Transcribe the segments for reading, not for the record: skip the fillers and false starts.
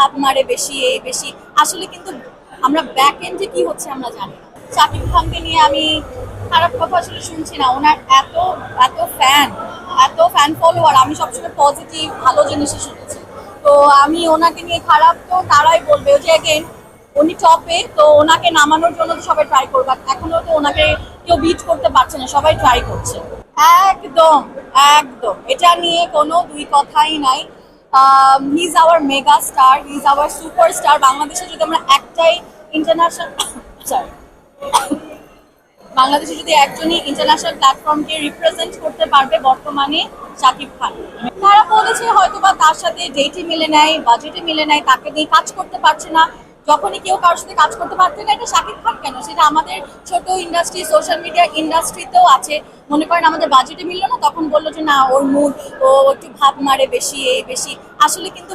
ভাব মারে বেশি এই বেশি, আসলে কিন্তু আমরা ব্যাক এন্ডে কি হচ্ছে আমরা জানি না। শাকিব খানকে নিয়ে আমি খারাপ কথা আসলে শুনছি না, ওনার এত এত ফ্যান ফলোয়ার, আমি সবসময় পজিটিভ ভালো জিনিসই শুনেছি। তো আমি ওনাকে নিয়ে খারাপ তো তারাই বলবে, যে অ্যাগেন উনি টপে, তো ওনাকে নামানোর জন্য তো সবাই ট্রাই করবে, এখনো তো ওনাকে কেউ বিট করতে পারছে না, সবাই ট্রাই করছে। একদম একদম, এটা নিয়ে কোনো দুই কথাই নাই। He is our mega star, he is our superstar. বাংলাদেশে যদি আমরা একটাই ইন্টারন্যাশনাল সরি বাংলাদেশে যদি একজনই ইন্টারন্যাশনাল প্ল্যাটফর্মকে রিপ্রেজেন্ট করতে পারবে বর্তমানে, শাকিব খান। তারা বলেছে হয়তোবা তার সাথে ডেটে মিলে নেয়, বাজেটে মিলে নেয়, তাকে নিয়ে কাজ করতে পারছে না। যখনই কেউ কারোর সাথে কাজ করতে পারছে না, এটা শাকিব খান কেন, সেটা আমাদের ছোট ইন্ডাস্ট্রি, সোশ্যাল মিডিয়া ইন্ডাস্ট্রিতেও আছে। মনে করেন আমাদের বাজেটে মিললো না, তখন বললো যে না ওর মুড, ও একটু ভাব মারে বেশি এই বেশি, আসলে কিন্তু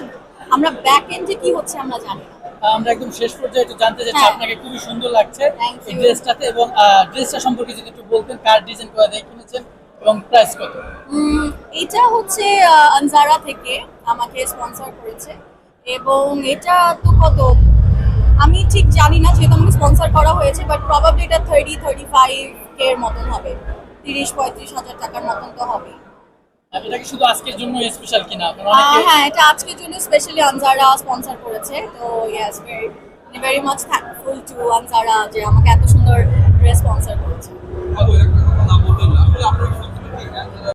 আমরা ব্যাক এন্ডে কি হচ্ছে আমরা জানি না। আমরা একদম শেষ পর্যায়ে একটু জানতে চাচ্ছি, আপনাকে খুবই সুন্দর লাগছে এই ড্রেসটাতে, এবং ড্রেসটা সম্পর্কে যদি একটু বলতেন, কার ডিজাইন করে দিয়ে কিনেছেন এবং প্রাইস কত? এটা হচ্ছে আনজারা থেকে আমাকে স্পন্সর করেছে, এবং এটা তো কত আমি ঠিক জানি না, যেহেতু আমাকে স্পন্সর করা হয়েছে, বাট প্রবাবলি এটা 30-35 এর মতন হবে, 30-35 হাজার টাকার মতন তো হবে। এটা কি শুধু আজকের জন্য স্পেশাল কিনা? হ্যাঁ, এটা আজকের জন্য স্পেশালি আনজারা স্পন্সর করেছে, তো yes, very much thankful to Anjara যে আমাকে এত সুন্দর ড্রেস স্পন্সর করেছে।